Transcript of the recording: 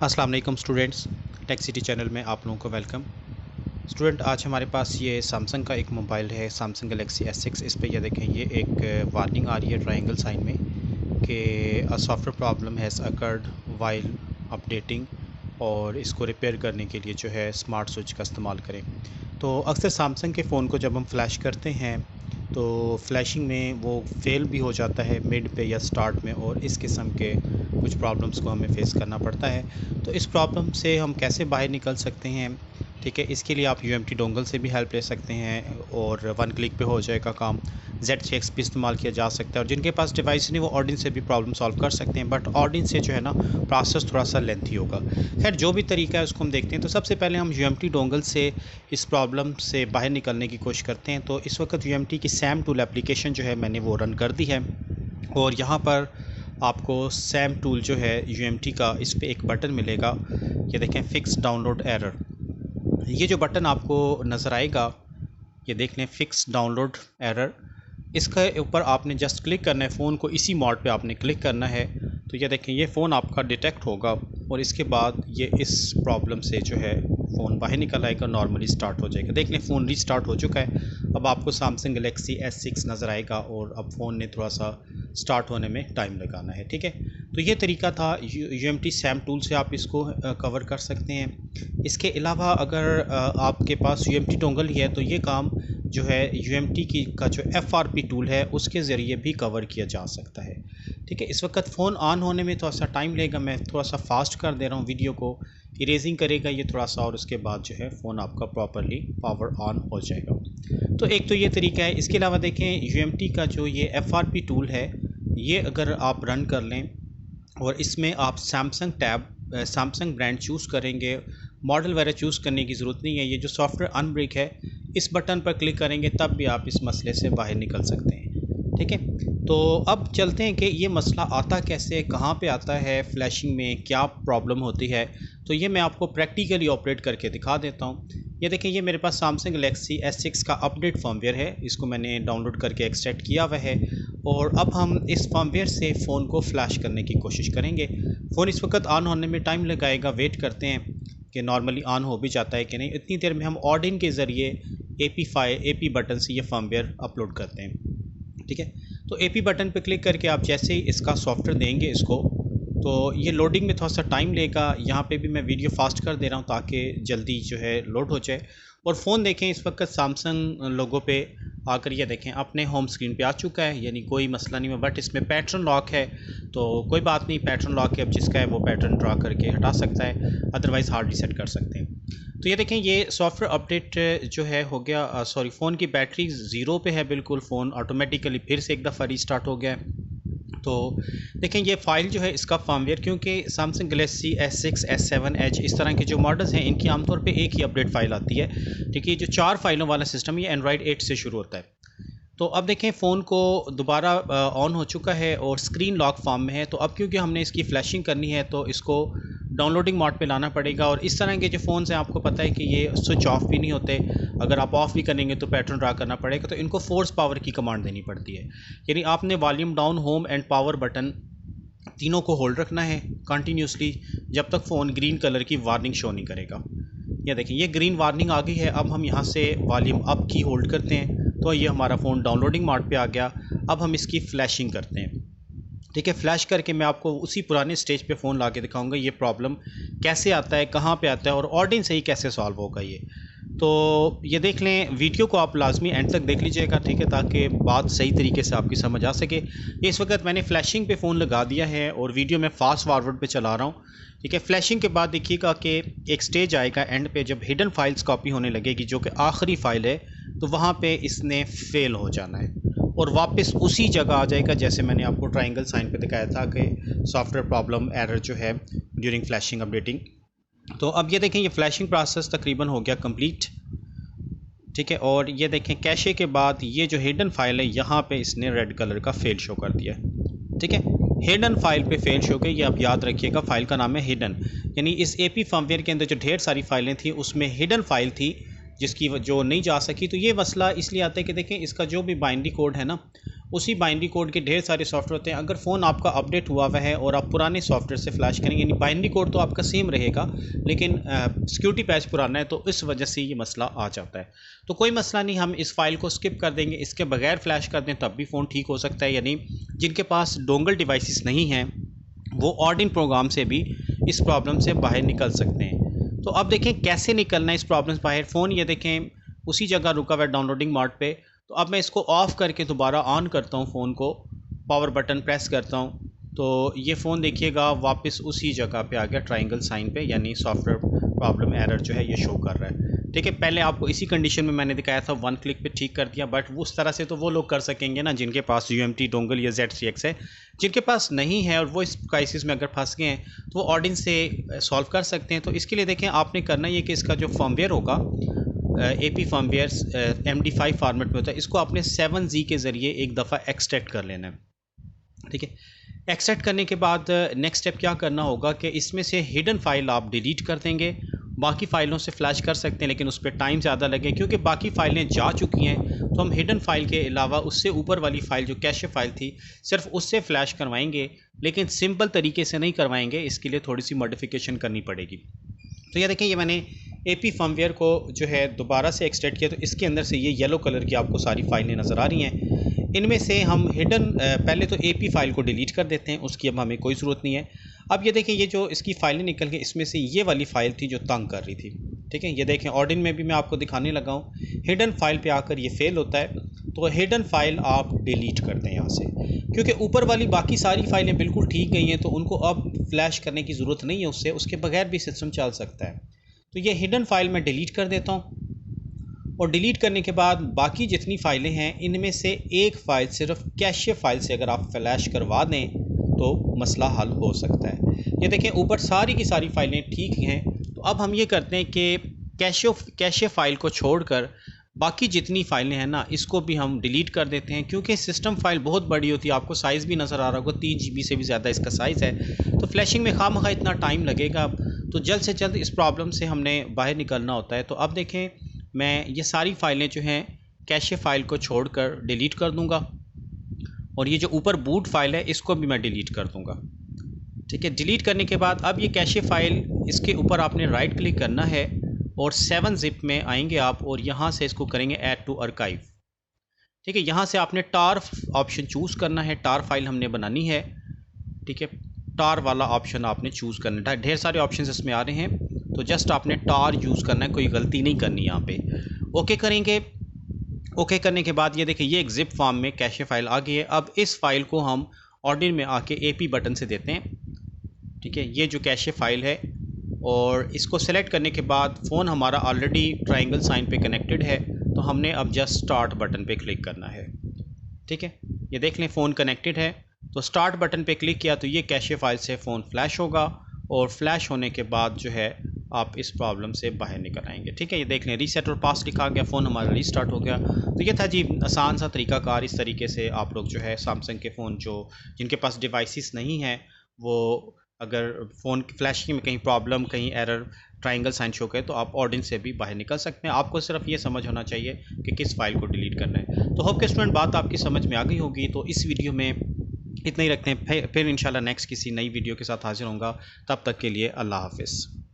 अस्सलाम वालेकुम students, tech city channel में आप लोगों को वेलकम। स्टूडेंट, आज हमारे पास ये सैमसंग का एक मोबाइल है, सैमसंग गैलेक्सी S6। इस पे ये देखें, ये एक वार्निंग आ रही है ट्रायंगल साइन में कि a software problem has occurred while updating, और इसको रिपेयर करने के लिए जो है स्मार्ट स्विच का इस्तेमाल करें। तो अक्सर सैमसंग के फ़ोन को जब हम फ्लैश करते हैं तो फ्लैशिंग में वो फेल भी हो जाता है मिड पे या स्टार्ट में, और इस किस्म के कुछ प्रॉब्लम्स को हमें फेस करना पड़ता है। तो इस प्रॉब्लम से हम कैसे बाहर निकल सकते हैं? ठीक है, इसके लिए आप UMT डोंगल से भी हेल्प ले सकते हैं और वन क्लिक पे हो जाएगा काम। ZCX भी इस्तेमाल किया जा सकता है, और जिनके पास डिवाइस नहीं वो ऑर्डिन से भी प्रॉब्लम सॉल्व कर सकते हैं, बट ऑर्डिन से जो है ना प्रोसेस थोड़ा सा लेंथी होगा। खैर, जो भी तरीका है उसको हम देखते हैं। तो सबसे पहले हम UMT डोंगल से इस प्रॉब्लम से बाहर निकलने की कोशिश करते हैं। तो इस वक्त UMT की सैम टूल एप्लीकेशन जो है मैंने वो रन कर दी है, और यहाँ पर आपको सैम टूल जो है UMT का, इस पर एक बटन मिलेगा, ये देखें, फिक्स डाउनलोड एरर। ये जो बटन आपको नज़र आएगा, ये देख लें, फिक्स डाउनलोड एरर। इसके ऊपर आपने जस्ट क्लिक करना है, फ़ोन को इसी मोड पे आपने क्लिक करना है। तो ये देखें, ये फ़ोन आपका डिटेक्ट होगा, और इसके बाद ये इस प्रॉब्लम से जो है फ़ोन बाहर निकल आएगा, नॉर्मली स्टार्ट हो जाएगा। देख लें, फ़ोन रीस्टार्ट हो चुका है। अब आपको सैमसंग गैलेक्सी S6 नज़र आएगा, और अब फ़ोन ने थोड़ा सा स्टार्ट होने में टाइम लगाना है। ठीक है, तो ये तरीका था UMT सैम टूल से आप इसको कवर कर सकते हैं। इसके अलावा अगर आपके पास UMT डोंगल ही है तो ये काम जो है UMT की का जो FRP टूल है उसके ज़रिए भी कवर किया जा सकता है। ठीक है, इस वक्त फ़ोन ऑन होने में थोड़ा सा टाइम लगेगा, मैं थोड़ा सा फास्ट कर दे रहा हूँ वीडियो को। इरेजिंग करेगा ये थोड़ा सा, और उसके बाद जो है फ़ोन आपका प्रॉपरली पावर ऑन हो जाएगा। तो एक तो ये तरीका है। इसके अलावा देखें, UMT का जो ये FRP टूल है, ये अगर आप रन कर लें और इसमें आप Samsung tab Samsung brand choose करेंगे, मॉडल वगैरह चूज़ करने की ज़रूरत नहीं है। ये जो सॉफ्टवेयर अनब्रेक है, इस बटन पर क्लिक करेंगे तब भी आप इस मसले से बाहर निकल सकते हैं। ठीक है, तो अब चलते हैं कि ये मसला आता कैसे, कहाँ पे आता है, फ्लैशिंग में क्या प्रॉब्लम होती है। तो ये मैं आपको प्रैक्टिकली ऑपरेट करके दिखा देता हूँ। ये देखें, ये मेरे पास सैमसंग गैलेक्सी S6 का अपडेट फर्मवेयर है, इसको मैंने डाउनलोड करके एक्सट्रैक्ट किया हुआ है, और अब हम इस फर्मवेयर से फ़ोन को फ्लैश करने की कोशिश करेंगे। फ़ोन इस वक्त ऑन होने में टाइम लगाएगा, वेट करते हैं कि नॉर्मली ऑन हो भी जाता है कि नहीं। इतनी देर में हम ऑर्डिन के ज़रिए AP बटन से ये फर्मवेयर अपलोड करते हैं। ठीक है, तो AP बटन पर क्लिक करके आप जैसे ही इसका सॉफ्टवेयर देंगे इसको, तो ये लोडिंग में थोड़ा सा टाइम लेगा। यहाँ पे भी मैं वीडियो फास्ट कर दे रहा हूँ ताकि जल्दी जो है लोड हो जाए। और फ़ोन देखें, इस वक्त सैमसंग लोगो पे आकर ये देखें अपने होम स्क्रीन पे आ चुका है, यानी कोई मसला नहीं है। बट इसमें पैटर्न लॉक है, तो कोई बात नहीं, पैटर्न लॉक है, अब जिसका है वो पैटर्न ड्रा करके हटा सकता है, अदरवाइज़ हार्ड रीसेट कर सकते हैं। तो ये देखें, ये सॉफ्टवेयर अपडेट जो है हो गया। सॉरी, फ़ोन की बैटरी 0 पे है बिल्कुल, फ़ोन ऑटोमेटिकली फिर से एक दफ़ा रीस्टार्ट हो गया है। तो देखें, ये फ़ाइल जो है इसका फर्मवेयर, क्योंकि Samsung Galaxy S6, S7 Edge इस तरह के जो मॉडल्स हैं इनकी आमतौर पे एक ही अपडेट फ़ाइल आती है। ठीक है, जो 4 फाइलों वाला सिस्टम, ये एंड्रॉयड 8 से शुरू होता है। तो अब देखें, फ़ोन को दोबारा ऑन हो चुका है और स्क्रीन लॉक फॉर्म में है। तो अब क्योंकि हमने इसकी फ्लैशिंग करनी है तो इसको डाउनलोडिंग मोड पे लाना पड़ेगा। और इस तरह के जो फ़ोन्स हैं, आपको पता है कि ये स्विच ऑफ भी नहीं होते, अगर आप ऑफ़ भी करेंगे तो पैटर्न ड्रा करना पड़ेगा, तो इनको फोर्स पावर की कमांड देनी पड़ती है। यानी आपने volume down, home and power button तीनों को होल्ड रखना है कंटिन्यूसली जब तक फ़ोन ग्रीन कलर की वार्निंग शो नहीं करेगा। ये देखिए, ये ग्रीन वार्निंग आ गई है। अब हम यहाँ से वॉल्यूम अप की होल्ड करते हैं तो ये हमारा फ़ोन डाउनलोडिंग मोड पे आ गया। अब हम इसकी फ्लैशिंग करते हैं। ठीक है, फ्लैश करके मैं आपको उसी पुराने स्टेज पे फ़ोन ला के दिखाऊँगा ये प्रॉब्लम कैसे आता है, कहाँ पे आता है, और ऑर्डिन से ही कैसे सॉल्व होगा ये। तो ये देख लें, वीडियो को आप लाजमी एंड तक देख लीजिएगा, ठीक है, ताकि बात सही तरीके से आपकी समझ आ सके। ये इस वक्त मैंने फ्लैशिंग पे फ़ोन लगा दिया है और वीडियो में फ़ास्ट फॉरवर्ड पे चला रहा हूँ। ठीक है, फ्लैशिंग के बाद देखिएगा कि एक स्टेज आएगा एंड पे, जब हिडन फाइल्स कॉपी होने लगेगी जो कि आखिरी फ़ाइल है, तो वहाँ पे इसने फेल हो जाना है और वापस उसी जगह आ जाएगा जैसे मैंने आपको ट्रायंगल साइन पे दिखाया था कि सॉफ्टवेयर प्रॉब्लम एरर जो है ड्यूरिंग फ्लैशिंग अपडेटिंग। तो अब ये देखें, ये फ्लैशिंग प्रोसेस तकरीबन हो गया कंप्लीट। ठीक है, और ये देखें, कैशे के बाद ये जो हिडन फाइल है यहाँ पे इसने रेड कलर का फेल शो कर दिया है। ठीक है, हिडन फाइल पे फेल शो गई, ये आप याद रखिएगा, फाइल का नाम है हिडन। यानी इस AP फर्मवेयर के अंदर जो ढेर सारी फाइलें थी उसमें हिडन फाइल थी जिसकी जो नहीं जा सकी। तो ये मसला इसलिए आता है कि देखें, इसका जो भी बाइनरी कोड है ना, उसी बाइनरी कोड के ढेर सारे सॉफ्टवेयर होते हैं। अगर फ़ोन आपका अपडेट हुआ है और आप पुराने सॉफ्टवेयर से फ्लैश करेंगे, यानी बाइनरी कोड तो आपका सेम रहेगा, लेकिन सिक्योरिटी पैच पुराना है, तो इस वजह से ये मसला आ जाता है। तो कोई मसला नहीं, हम इस फाइल को स्किप कर देंगे, इसके बगैर फ्लैश कर दें तब भी फ़ोन ठीक हो सकता है। यानी जिनके पास डोंगल डिवाइसेस नहीं हैं वो ऑड-इन प्रोग्राम से भी इस प्रॉब्लम से बाहर निकल सकते हैं। तो अब देखें कैसे निकलना है इस प्रॉब्लम से बाहर। फ़ोन ये देखें उसी जगह रुका हुआ है डाउनलोडिंग मोड पे। तो अब मैं इसको ऑफ़ करके दोबारा ऑन करता हूँ, फ़ोन को पावर बटन प्रेस करता हूँ, तो ये फ़ोन देखिएगा वापस उसी जगह पे आ गया ट्रायंगल साइन पे, यानी सॉफ्टवेयर प्रॉब्लम एरर जो है ये शो कर रहा है। ठीक है, पहले आपको इसी कंडीशन में मैंने दिखाया था, 1 क्लिक पे ठीक कर दिया, बट उस तरह से तो वो लोग कर सकेंगे ना जिनके पास UMT डोंगल या Z3X है। जिनके पास नहीं है और वो इस क्राइसिस में अगर फंस गए हैं तो वो ऑडिन से सॉल्व कर सकते हैं। तो इसके लिए देखें आपने करना ये कि इसका जो फर्मवेयर होगा AP फर्मवेयर MD5 फॉर्मेट में होता है, इसको आपने 7Z के ज़रिए एक दफ़ा एक्सट्रैक्ट कर लेना है। ठीक है, एक्सट्रैक्ट करने के बाद नेक्स्ट स्टेप क्या करना होगा कि इसमें से हिडन फाइल आप डिलीट कर देंगे। बाकी फ़ाइलों से फ्लैश कर सकते हैं, लेकिन उस पर टाइम ज़्यादा लगे क्योंकि बाकी फ़ाइलें जा चुकी हैं। तो हम हिडन फाइल के अलावा उससे ऊपर वाली फ़ाइल जो कैशे फ़ाइल थी सिर्फ उससे फ़्लैश करवाएंगे, लेकिन सिंपल तरीके से नहीं करवाएंगे, इसके लिए थोड़ी सी मॉडिफिकेशन करनी पड़ेगी। तो ये देखें, ये मैंने AP फर्मवेयर को जो है दोबारा से एक्सट्रैक्ट किया, तो इसके अंदर से ये येलो कलर की आपको सारी फाइलें नज़र आ रही हैं। इनमें से हम हिडन पहले तो AP फाइल को डिलीट कर देते हैं, उसकी अब हमें कोई ज़रूरत नहीं है। अब ये देखें, ये जो इसकी फ़ाइलें निकल गई, इसमें से ये वाली फ़ाइल थी जो तंग कर रही थी। ठीक है, ये देखें ऑडिन में भी मैं आपको दिखाने लगा हूँ, हिडन फाइल पे आकर ये फेल होता है, तो हिडन फाइल आप डिलीट कर दें यहाँ से, क्योंकि ऊपर वाली बाकी सारी फाइलें बिल्कुल ठीक गई हैं, तो उनको अब फ्लैश करने की ज़रूरत नहीं है उससे, उसके बगैर भी सिस्टम चल सकता है। तो ये हिडन फाइल मैं डिलीट कर देता हूँ, और डिलीट करने के बाद बाकी जितनी फ़ाइलें हैं इनमें से एक फ़ाइल सिर्फ कैशे फाइल से अगर आप फ्लैश करवा दें तो मसला हल हो सकता है। ये देखें ऊपर सारी की सारी फ़ाइलें ठीक हैं। तो अब हम ये करते हैं कि कैशे फ़ाइल को छोड़कर बाकी जितनी फ़ाइलें हैं ना, इसको भी हम डिलीट कर देते हैं, क्योंकि सिस्टम फ़ाइल बहुत बड़ी होती है, आपको साइज़ भी नज़र आ रहा होगा, 3 GB से भी ज़्यादा इसका साइज़ है। तो फ्लैशिंग में खामखा इतना टाइम लगेगा, तो जल्द से जल्द इस प्रॉब्लम से हमने बाहर निकलना होता है। तो अब देखें, मैं ये सारी फ़ाइलें जो हैं कैशे फ़ाइल को छोड़कर डिलीट कर दूंगा, और ये जो ऊपर बूट फाइल है इसको भी मैं डिलीट कर दूंगा। ठीक है, डिलीट करने के बाद अब ये कैशे फ़ाइल, इसके ऊपर आपने राइट क्लिक करना है और 7-zip में आएंगे आप, और यहाँ से इसको करेंगे ऐड टू आर्काइव। ठीक है, यहाँ से आपने टार ऑप्शन चूज़ करना है, टार फाइल हमने बनानी है। ठीक है, टार वाला ऑप्शन आपने चूज़ करना है, ढेर सारे ऑप्शन इसमें आ रहे हैं, तो जस्ट आपने टार यूज़ करना है, कोई गलती नहीं करनी यहाँ पे। ओके करेंगे, ओके करने के बाद ये देखिए ये एक जिप फॉर्म में कैशे फाइल आ गई है। अब इस फाइल को हम ऑर्डिन में आके AP बटन से देते हैं। ठीक है, ये जो कैशे फाइल है, और इसको सेलेक्ट करने के बाद फ़ोन हमारा ऑलरेडी ट्रायंगल साइन पे कनेक्टेड है, तो हमने अब जस्ट स्टार्ट बटन पे क्लिक करना है। ठीक है, ये देख लें फ़ोन कनेक्टेड है, तो स्टार्ट बटन पे क्लिक किया तो ये कैशे फाइल से फ़ोन फ्लैश होगा, और फ्लैश होने के बाद जो है आप इस प्रॉब्लम से बाहर निकल आएंगे। ठीक है, ये देख लें रीसेट और पास लिखा गया, फ़ोन हमारा रीस्टार्ट हो गया। तो ये था जी आसान सा तरीकाकार, इस तरीके से आप लोग जो है सैमसंग के फ़ोन जो जिनके पास डिवाइसेस नहीं हैं, वो अगर फ़ोन की फ्लैशिंग में कहीं प्रॉब्लम, कहीं एरर, ट्रायंगल साइन शो करे, तो आप ऑडिन से भी बाहर निकल सकते हैं। आपको सिर्फ ये समझ होना चाहिए कि किस फाइल को डिलीट करना है। तो होप के स्टूडेंट बात आपकी समझ में आ गई होगी। तो इस वीडियो में इतना ही रखते हैं, फिर इंशाल्लाह नेक्स्ट किसी नई वीडियो के साथ हाजिर होऊंगा। तब तक के लिए अल्लाह हाफ़िज़।